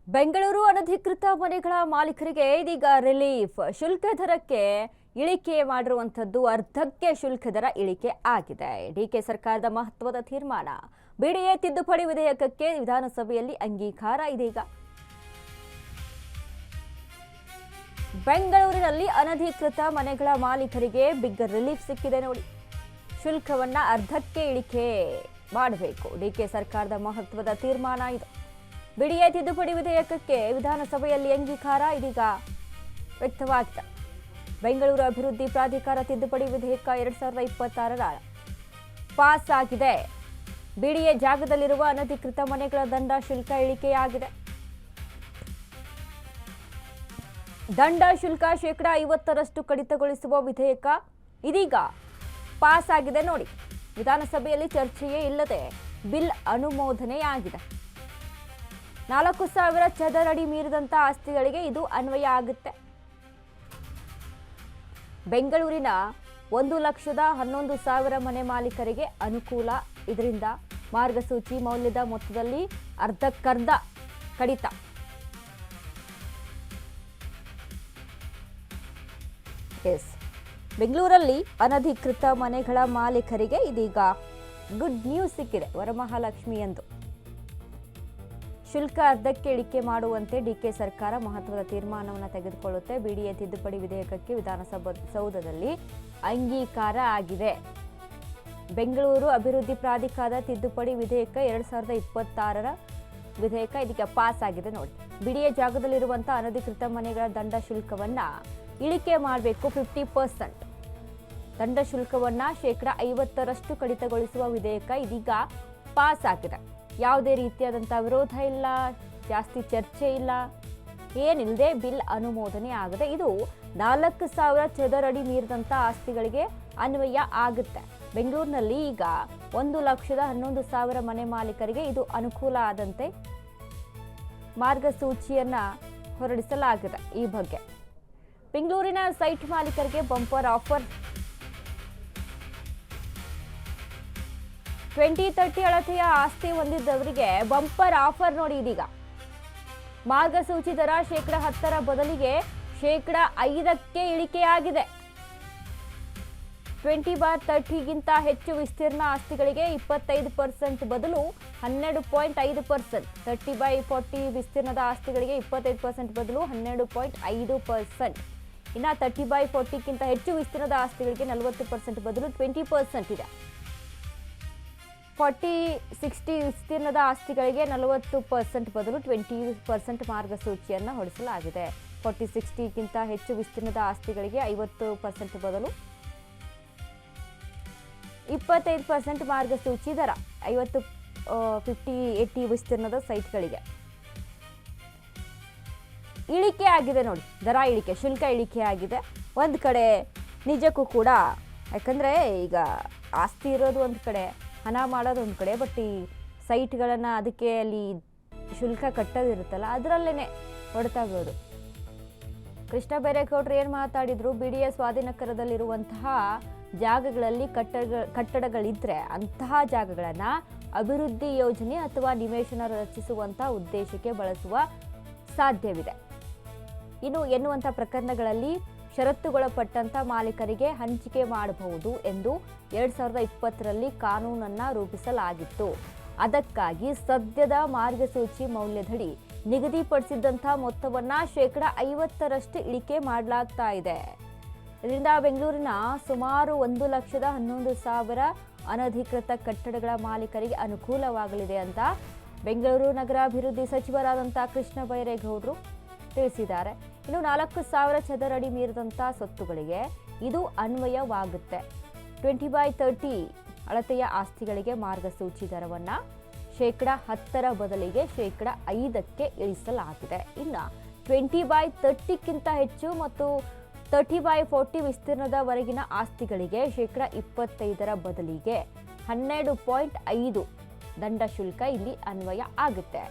ಬೆಂಗಳೂರು ಅನಧಿಕೃತ ಮನೆಗಳ ಮಾಲೀಕರಿಗೆ ಇದೀಗ ರಿಲೀಫ್. ಶುಲ್ಕ ದರಕ್ಕೆ ಇಳಿಕೆ ಮಾಡಿರುವಂತದ್ದು ಅರ್ಧಕ್ಕೆ ಶುಲ್ಕ ದರ ಇಳಿಕೆ ಆಗಿದೆ. ಡಿಕೆ ಸರ್ಕಾರದ ಮಹತ್ವದ ತೀರ್ಮಾನ. ಬಿಡಿಎ ತಿದ್ದುಪಡಿ ವಿಧೇಯಕಕ್ಕೆ ವಿಧಾನಸಭೆಯಲ್ಲಿ ಅಂಗೀಕಾರ ಇದೀಗ. ಬೆಂಗಳೂರಿನಲ್ಲಿ ಅನಧಿಕೃತ ಮನೆಗಳ ಮಾಲೀಕರಿಗೆ ಬಿಗ್ ರಿಲೀಫ್ ಸಿಕ್ಕಿದೆ ನೋಡಿ. ಶುಲ್ಕವನ್ನ ಅರ್ಧಕ್ಕೆ ಇಳಿಕೆ ಮಾಡಬೇಕು. ಡಿಕೆ ಸರ್ಕಾರದ ಮಹತ್ವದ ತೀರ್ಮಾನ ಇದು. ಬಿಡಿಎ ತಿದ್ದುಪಡಿ ವಿಧೇಯಕಕ್ಕೆ ವಿಧಾನಸಭೆಯಲ್ಲಿ ಅಂಗೀಕಾರ ಇದೀಗ ವ್ಯಕ್ತವಾಗಿದೆ. ಬೆಂಗಳೂರು ಅಭಿವೃದ್ಧಿ ಪ್ರಾಧಿಕಾರ ತಿದ್ದುಪಡಿ ವಿಧೇಯಕ 2026 ಪಾಸ್ ಆಗಿದೆ. ಬಿಡಿಎ ಜಾಗದಲ್ಲಿರುವ ಅನಧಿಕೃತ ಮನೆಗಳ ದಂಡ ಶುಲ್ಕ ಇಳಿಕೆಯಾಗಿದೆ. ದಂಡ ಶುಲ್ಕ ಶೇಕಡಾ 50ರಷ್ಟು ಕಡಿತಗೊಳಿಸುವ ವಿಧೇಯಕ ಇದೀಗ ಪಾಸ್ ಆಗಿದೆ ನೋಡಿ. ವಿಧಾನಸಭೆಯಲ್ಲಿ ಚರ್ಚೆಯೇ ಇಲ್ಲದೆ ಬಿಲ್ ಅನುಮೋದನೆಯಾಗಿದೆ. 4,000 ಚದರ ಅಡಿ ಮೀರಿದಂಥ ಆಸ್ತಿಗಳಿಗೆ ಇದು ಅನ್ವಯ ಆಗುತ್ತೆ. ಬೆಂಗಳೂರಿನ 1,11,000 ಮನೆ ಮಾಲೀಕರಿಗೆ ಅನುಕೂಲ. ಇದರಿಂದ ಮಾರ್ಗಸೂಚಿ ಮೌಲ್ಯದ ಮೊತ್ತದಲ್ಲಿ ಅರ್ಧಕ್ಕರ್ಧ ಕಡಿತ. ಬೆಂಗಳೂರಲ್ಲಿ ಅನಧಿಕೃತ ಮನೆಗಳ ಮಾಲೀಕರಿಗೆ ಇದೀಗ ಗುಡ್ ನ್ಯೂಸ್ ಸಿಕ್ಕಿದೆ. ವರಮಹಾಲಕ್ಷ್ಮಿ ಎಂದು ಶುಲ್ಕ ಅರ್ಧಕ್ಕೆ ಇಳಿಕೆ ಮಾಡುವಂತೆ ಡಿಕೆ ಸರ್ಕಾರ ಮಹತ್ವದ ತೀರ್ಮಾನವನ್ನು ತೆಗೆದುಕೊಳ್ಳುತ್ತೆ. ಬಿಡಿಎ ತಿದ್ದುಪಡಿ ವಿಧೇಯಕಕ್ಕೆ ವಿಧಾನಸೌಧದಲ್ಲಿ ಅಂಗೀಕಾರ ಆಗಿದೆ. ಬೆಂಗಳೂರು ಅಭಿವೃದ್ಧಿ ಪ್ರಾಧಿಕಾರ ತಿದ್ದುಪಡಿ ವಿಧೇಯಕ 2026 ವಿಧೇಯಕ ಇದಕ್ಕೆ ಪಾಸ್ ಆಗಿದೆ ನೋಡಿ. ಬಿಡಿಎ ಜಾಗದಲ್ಲಿರುವಂತಹ ಅನಧಿಕೃತ ಮನೆಗಳ ದಂಡ ಶುಲ್ಕವನ್ನ ಇಳಿಕೆ ಮಾಡಬೇಕು. 50% ದಂಡ ಶುಲ್ಕವನ್ನ ಶೇಕಡಾ 50ರಷ್ಟು ಕಡಿತಗೊಳಿಸುವ ವಿಧೇಯಕ ಇದೀಗ ಪಾಸ್ ಆಗಿದೆ. ಯಾವುದೇ ರೀತಿಯಾದಂಥ ವಿರೋಧ ಇಲ್ಲ, ಜಾಸ್ತಿ ಚರ್ಚೆ ಇಲ್ಲ, ಏನಿಲ್ಲದೆ ಬಿಲ್ ಅನುಮೋದನೆ ಆಗಿದೆ. ಇದು 4,000 ಚದರ ಅಡಿ ಮೀರಿದಂಥ ಆಸ್ತಿಗಳಿಗೆ ಅನ್ವಯ ಆಗುತ್ತೆ. ಬೆಂಗಳೂರಿನಲ್ಲಿ ಈಗ 1,11,000 ಮನೆ ಮಾಲೀಕರಿಗೆ ಇದು ಅನುಕೂಲ ಆದಂತೆ ಮಾರ್ಗಸೂಚಿಯನ್ನ ಹೊರಡಿಸಲಾಗಿದೆ. ಈ ಬಗ್ಗೆ ಬೆಂಗಳೂರಿನ ಸೈಟ್ ಮಾಲೀಕರಿಗೆ ಬಂಪರ್ ಆಫರ್. 2030 ಅಳತೆಯ ಆಸ್ತಿ ಹೊಂದಿದ್ದವರಿಗೆ ಬಂಪರ್ ಆಫರ್ ನೋಡಿ. ಇದೀಗ ಮಾರ್ಗಸೂಚಿ ದರ ಶೇಕಡಾ 10ರ ಬದಲಿಗೆ ಶೇಕಡಾ 5ಕ್ಕೆ ಇಳಿಕೆಯಾಗಿದೆ. 20/30ಗಿಂತ ಹೆಚ್ಚು ವಿಸ್ತೀರ್ಣ ಆಸ್ತಿಗಳಿಗೆ 25% ಬದಲು 12.5%, 30/40 ವಿಸ್ತೀರ್ಣದ ಆಸ್ತಿಗಳಿಗೆ 25% ಬದಲು 12.5%, ಇನ್ನು 30/40ಗಿಂತ ಹೆಚ್ಚು ವಿಸ್ತೀರ್ಣದ ಆಸ್ತಿಗಳಿಗೆ 40% ಬದಲು 20% ಇದೆ. 40-60 ವಿಸ್ತೀರ್ಣದ ಆಸ್ತಿಗಳಿಗೆ 40% ಬದಲು 20% ಮಾರ್ಗಸೂಚಿಯನ್ನು ಹೊರಡಿಸಲಾಗಿದೆ. 40-60ಗಿಂತ ಹೆಚ್ಚು ವಿಸ್ತೀರ್ಣದ ಆಸ್ತಿಗಳಿಗೆ 50% ಬದಲು 25% ಮಾರ್ಗಸೂಚಿ ದರ. 50-50-80 ವಿಸ್ತೀರ್ಣದ ಸೈಟ್ಗಳಿಗೆ ಇಳಿಕೆ ಆಗಿದೆ ನೋಡಿ. ದರ ಇಳಿಕೆ, ಶುಲ್ಕ ಇಳಿಕೆ ಆಗಿದೆ. ಒಂದು ಕಡೆ ನಿಜಕ್ಕೂ ಕೂಡ, ಯಾಕಂದರೆ ಈಗ ಆಸ್ತಿ ಇರೋದು ಒಂದು ಕಡೆ, ಹಣ ಮಾಡೋದು ಒಂದು ಕಡೆ, ಬಟ್ ಈ ಸೈಟ್ಗಳನ್ನು ಅದಕ್ಕೆ ಅಲ್ಲಿ ಶುಲ್ಕ ಕಟ್ಟೋದಿರುತ್ತಲ್ಲ, ಅದರಲ್ಲೇ ಹೊಡೆತ ಬೀಳೋದು. ಕೃಷ್ಣ ಬೈರೇಗೌಡರು ಏನು ಮಾತಾಡಿದ್ರು, ಬಿಡಿಎ ಸ್ವಾಧೀನಕರದಲ್ಲಿರುವಂತಹ ಜಾಗಗಳಲ್ಲಿ ಕಟ್ಟಡಗಳಿದ್ರೆ ಅಂತಹ ಜಾಗಗಳನ್ನು ಅಭಿವೃದ್ಧಿ ಯೋಜನೆ ಅಥವಾ ನಿವೇಶನ ರಚಿಸುವಂಥ ಉದ್ದೇಶಕ್ಕೆ ಬಳಸುವ ಸಾಧ್ಯವಿದೆ. ಇನ್ನು ಎನ್ನುವಂಥ ಪ್ರಕರಣಗಳಲ್ಲಿ ಷರತ್ತುಗೊಳಪಟ್ಟಂಥ ಮಾಲೀಕರಿಗೆ ಹಂಚಿಕೆ ಮಾಡಬಹುದು ಎಂದು 2020ರಲ್ಲಿ ಕಾನೂನನ್ನು ರೂಪಿಸಲಾಗಿತ್ತು. ಅದಕ್ಕಾಗಿ ಸದ್ಯದ ಮಾರ್ಗಸೂಚಿ ಮೌಲ್ಯದಡಿ ನಿಗದಿಪಡಿಸಿದಂಥ ಮೊತ್ತವನ್ನು ಶೇಕಡಾ 50ರಷ್ಟು ಇಳಿಕೆ ಮಾಡಲಾಗ್ತಾ ಇದೆ. ಇದರಿಂದ ಬೆಂಗಳೂರಿನ ಸುಮಾರು 1,11,000 ಅನಧಿಕೃತ ಕಟ್ಟಡಗಳ ಮಾಲೀಕರಿಗೆ ಅನುಕೂಲವಾಗಲಿದೆ ಅಂತ ಬೆಂಗಳೂರು ನಗರಾಭಿವೃದ್ಧಿ ಸಚಿವರಾದಂಥ ಕೃಷ್ಣ ಬೈರೇಗೌಡರು ತಿಳಿಸಿದ್ದಾರೆ. ಇನ್ನು 4,000 ಚದರ ಅಡಿ ಮೀರಿದಂಥ ಸ್ವತ್ತುಗಳಿಗೆ ಇದು ಅನ್ವಯವಾಗುತ್ತೆ. 20/30 ಅಳತೆಯ ಆಸ್ತಿಗಳಿಗೆ ಮಾರ್ಗಸೂಚಿ ದರವನ್ನು ಶೇಕಡಾ 10ರ ಬದಲಿಗೆ ಶೇಕಡಾ 5ಕ್ಕೆ ಇಳಿಸಲಾಗಿದೆ. ಇನ್ನು 20/30ಕ್ಕಿಂತ ಹೆಚ್ಚು ಮತ್ತು 30/40 ವಿಸ್ತೀರ್ಣದವರೆಗಿನ ಆಸ್ತಿಗಳಿಗೆ ಶೇಕಡಾ 25ರ ಬದಲಿಗೆ 12.5 ದಂಡ ಶುಲ್ಕ ಇಲ್ಲಿ ಅನ್ವಯ ಆಗುತ್ತೆ.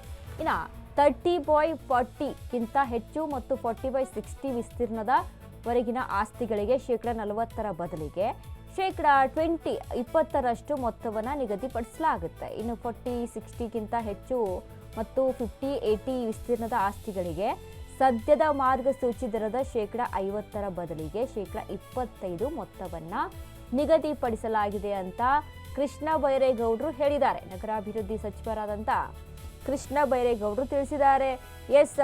ಇನ್ನು 30/40ಕ್ಕಿಂತ ಹೆಚ್ಚು ಮತ್ತು 40/60 ವಿಸ್ತೀರ್ಣದವರೆಗಿನ ಆಸ್ತಿಗಳಿಗೆ ಶೇಕಡಾ 40ರ ಬದಲಿಗೆ ಶೇಕಡಾ 20ರಷ್ಟು ಮೊತ್ತವನ್ನು ನಿಗದಿಪಡಿಸಲಾಗುತ್ತೆ. ಇನ್ನು 40-60ಗಿಂತ ಹೆಚ್ಚು ಮತ್ತು 50-80 ವಿಸ್ತೀರ್ಣದ ಆಸ್ತಿಗಳಿಗೆ ಸದ್ಯದ ಮಾರ್ಗಸೂಚಿ ದರದ ಶೇಕಡ 50 ಬದಲಿಗೆ ಶೇಕಡ 25 ಮೊತ್ತವನ್ನು ನಿಗದಿಪಡಿಸಲಾಗಿದೆ ಅಂತ ಕೃಷ್ಣ ಬೈರೇಗೌಡರು ಹೇಳಿದ್ದಾರೆ. ನಗರಾಭಿವೃದ್ಧಿ ಸಚಿವರಾದಂಥ ಕೃಷ್ಣ ಬೈರೇಗೌಡರು ತಿಳಿಸಿದ್ದಾರೆ. ಎಸ್,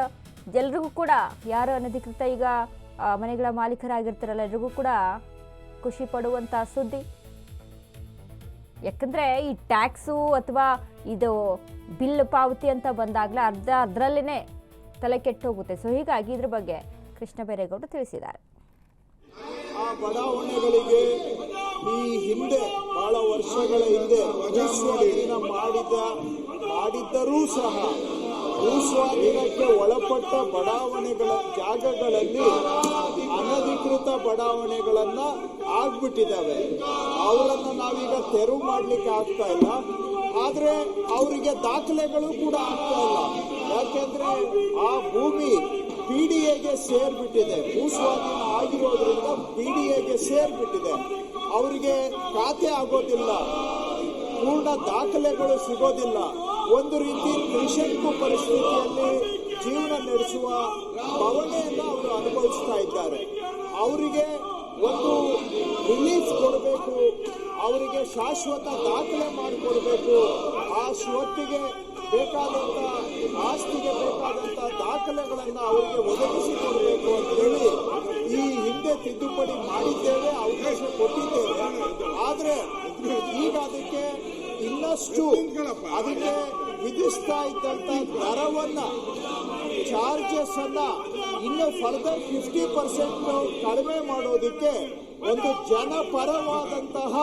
ಎಲ್ರಿಗೂ ಕೂಡ ಯಾರು ಅನಧಿಕೃತ ಈಗ ಮನೆಗಳ ಮಾಲೀಕರಾಗಿರ್ತಾರಲ್ಲ, ಎಲ್ರಿಗೂ ಕೂಡ ಖುಷಿ ಪಡುವಂಥ ಸುದ್ದಿ. ಯಾಕಂದರೆ ಈ ಟ್ಯಾಕ್ಸು ಅಥವಾ ಇದು ಬಿಲ್ ಪಾವತಿ ಅಂತ ಬಂದಾಗಲೇ ಅದರಲ್ಲೇ ತಲೆ ಕೆಟ್ಟೋಗುತ್ತೆ. ಸೊ ಹೀಗಾಗಿ ಇದ್ರ ಬಗ್ಗೆ ಕೃಷ್ಣ ಬೈರೇಗೌಡರು ತಿಳಿಸಿದ್ದಾರೆ. ಆ ಬಡಾವಣೆಗಳಿಗೆ ಈ ಹಿಂದೆ ಬಹಳ ವರ್ಷಗಳ ಹಿಂದೆ ಭೂಸ್ವಾಧೀನ ಮಾಡಿದ್ದರೂ ಸಹ ಭೂಸ್ವಾಧೀನಕ್ಕೆ ಒಳಪಟ್ಟ ಬಡಾವಣೆಗಳ ಜಾಗಗಳಲ್ಲಿ ಅನಧಿಕೃತ ಬಡಾವಣೆಗಳನ್ನ ಆಗ್ಬಿಟ್ಟಿದ್ದಾವೆ. ಅವರನ್ನು ನಾವೀಗ ತೆರವು ಮಾಡಲಿಕ್ಕೆ ಆಗ್ತಾ ಇಲ್ಲ. ಆದರೆ ಅವರಿಗೆ ದಾಖಲೆಗಳು ಕೂಡ ಆಗ್ತಾ ಇಲ್ಲ. ಯಾಕೆಂದ್ರೆ ಆ ಭೂಮಿ PDAಗೆ ಸೇರ್ಬಿಟ್ಟಿದೆ. ಭೂಸ್ವಾಧೀನ ಆಗಿರೋದ್ರಿಂದ PDAಗೆ ಸೇರ್ಬಿಟ್ಟಿದೆ. ಅವರಿಗೆ ಖಾತೆ ಆಗೋದಿಲ್ಲ, ಪೂರ್ಣ ದಾಖಲೆಗಳು ಸಿಗೋದಿಲ್ಲ. ಒಂದು ರೀತಿ ತ್ರಿಶಂಕು ಪರಿಸ್ಥಿತಿಯಲ್ಲಿ ಜೀವನ ನಡೆಸುವ ಬವಣೆಯನ್ನು ಅವರು ಅನುಭವಿಸ್ತಾ ಇದ್ದಾರೆ. ಅವರಿಗೆ ಒಂದು ರಿಲೀಫ್ ಕೊಡಬೇಕು, ಅವರಿಗೆ ಶಾಶ್ವತ ದಾಖಲೆ ಮಾಡಿಕೊಡ್ಬೇಕು. ಆ ಸ್ವತ್ತಿಗೆ ಬೇಕಾದಂಥ ಆಸ್ತಿಗೆ ಬೇಕಾದಂಥ ದಾಖಲೆಗಳನ್ನು ಅವರಿಗೆ ಒದಗಿಸಿಕೊಡಬೇಕು ಅಂತೇಳಿ ಈ ಹಿಂದೆ ತಿದ್ದುಪಡಿ ಮಾಡಿದ್ದೇವೆ, ಅವಕಾಶ ಕೊಟ್ಟಿದ್ದೇವೆ. ಆದರೆ ಈಗ ಅದಕ್ಕೆ ಇನ್ನಷ್ಟು ಅದಕ್ಕೆ ವಿಧಿಸ್ತಾ ಇದ್ದಂಥ ದರವನ್ನ, ಚಾರ್ಜಸ್ ಅನ್ನ ಇನ್ನು ಫರ್ದರ್ 50% ಕಡಿಮೆ ಮಾಡೋದಕ್ಕೆ ಒಂದು ಜನಪರವಾದಂತಹ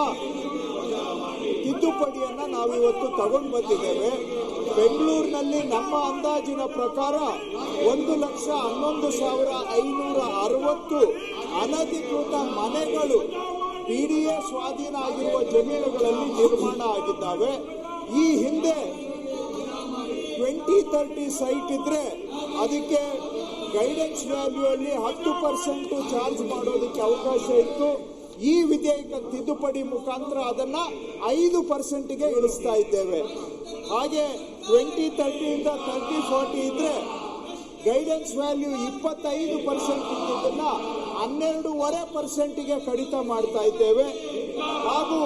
ತಿದ್ದುಪಡಿಯನ್ನ ನಾವಿವತ್ತು ತಗೊಂಡು ಬಂದಿದ್ದೇವೆ. ಬೆಂಗಳೂರಿನಲ್ಲಿ ನಮ್ಮ ಅಂದಾಜಿನ ಪ್ರಕಾರ 1,11,560 ಅನಧಿಕೃತ ಮನೆಗಳು PDA ಸ್ವಾಧೀನ ಆಗಿರುವ ಜಮೀನುಗಳಲ್ಲಿ ನಿರ್ಮಾಣ ಆಗಿದ್ದಾವೆ. ಈ ಹಿಂದೆ 20-30 ಸೈಟ್ ಇದ್ರೆ ಅದಕ್ಕೆ ಗೈಡೆನ್ಸ್ ವ್ಯಾಲ್ಯೂ ಅಲ್ಲಿ 10% ಚಾರ್ಜ್ ಮಾಡೋದಕ್ಕೆ ಅವಕಾಶ ಇತ್ತು. ಈ ವಿಧೇಯಕ ತಿದ್ದುಪಡಿ ಮುಖಾಂತರ ಅದನ್ನ 5%ಗೆ ಇಳಿಸ್ತಾ ಇದ್ದೇವೆ. ಹಾಗೆ 20-30 ಇಂದ 30-40 ಇದ್ರೆ ಗೈಡೆನ್ಸ್ ವ್ಯಾಲ್ಯೂ 25% ಇದ್ದದನ್ನ 12.5%ಗೆ ಕಡಿತ ಮಾಡ್ತಾ ಇದ್ದೇವೆ. ಹಾಗೂ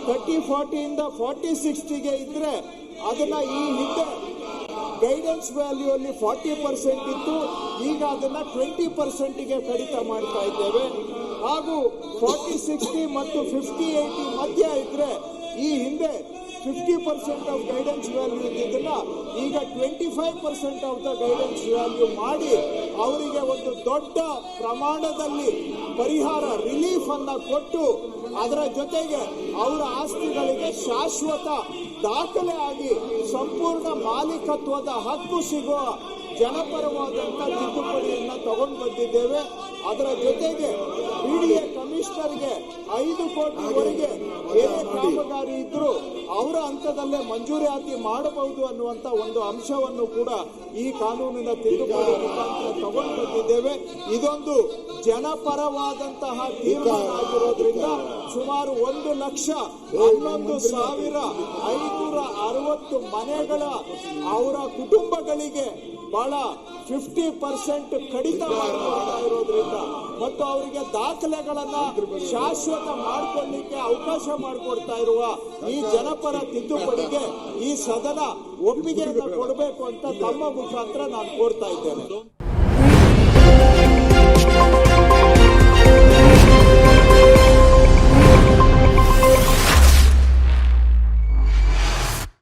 30-40 ಇಂದ 40-60ಗೆ ಇದ್ರೆ ಅದನ್ನ ಈ ಹಿಂದೆ ಗೈಡೆನ್ಸ್ ವ್ಯಾಲ್ಯೂ ಅಲ್ಲಿ 40% ಇತ್ತು, ಈಗ ಅದನ್ನ 20%ಗೆ ಕಡಿತ ಮಾಡ್ತಾ ಇದ್ದೇವೆ. ಹಾಗೂ 40-60 ಮತ್ತು 50-80 ಮಧ್ಯ ಇದ್ರೆ ಈ ಹಿಂದೆ 50% ಆಫ್ ಗೈಡೆನ್ಸ್ ವ್ಯಾಲ್ಯೂ ಇದ್ದಿದ್ದನ್ನ ಈಗ 25% ಆಫ್ ದ ಗೈಡೆನ್ಸ್ ವ್ಯಾಲ್ಯೂ ಮಾಡಿ ಅವರಿಗೆ ಒಂದು ದೊಡ್ಡ ಪ್ರಮಾಣದಲ್ಲಿ ಪರಿಹಾರ ರಿಲೀಫ್ ಅನ್ನ ಕೊಟ್ಟು ಅದರ ಜೊತೆಗೆ ಅವರ ಆಸ್ತಿಗಳಿಗೆ ಶಾಶ್ವತ ದಾಖಲೆ ಆಗಿ ಸಂಪೂರ್ಣ ಮಾಲೀಕತ್ವದ ಹಕ್ಕು ಸಿಗುವ ಜನಪರವಾದಂಥ ತಿದ್ದುಪಡಿಯನ್ನು ತಗೊಂಡು ಬಂದಿದ್ದೇವೆ. ಅದರ ಜೊತೆಗೆ PDA ಕಮಿಷನರ್ಗೆ 5 ಕೋಟಿವರೆಗೆ ಏನೇ ಕಾಮಗಾರಿ ಇದ್ರೂ ಅವರ ಹಂತದಲ್ಲೇ ಮಂಜೂರಾತಿ ಮಾಡಬಹುದು ಅನ್ನುವಂಥ ಒಂದು ಅಂಶವನ್ನು ಕೂಡ ಈ ಕಾನೂನಿನ ತಿದ್ದುಪಡಿ ಮುಖಾಂತರ ತಗೊಂಡು ಬಂದಿದ್ದೇವೆ. ಇದೊಂದು ಜನಪರವಾದಂತಹ ತೀರ್ಮಾನ ಆಗಿರೋದ್ರಿಂದ ಸುಮಾರು 1,11,560 ಮನೆಗಳ ಅವರ ಕುಟುಂಬಗಳಿಗೆ ಬಹಳ 50% ಕಡಿತ ಮಾಡ್ತಾ ಇರೋದ್ರಿಂದ ಮತ್ತು ಅವರಿಗೆ ದಾಖಲೆಗಳನ್ನ ಶಾಶ್ವತ ಮಾಡಿಕೊಳ್ಳಿಕ್ಕೆ ಅವಕಾಶ ಮಾಡಿಕೊಡ್ತಾ ಇರುವ ಈ ಜನಪರ ತಿದ್ದುಪಡಿಗೆ ಈ ಸದನ ಒಪ್ಪಿಗೆಯನ್ನು ಕೊಡಬೇಕು ಅಂತ ತಮ್ಮ ಮುಖಾಂತರ ನಾನು ಕೋರ್ತಾ ಇದ್ದೇನೆ.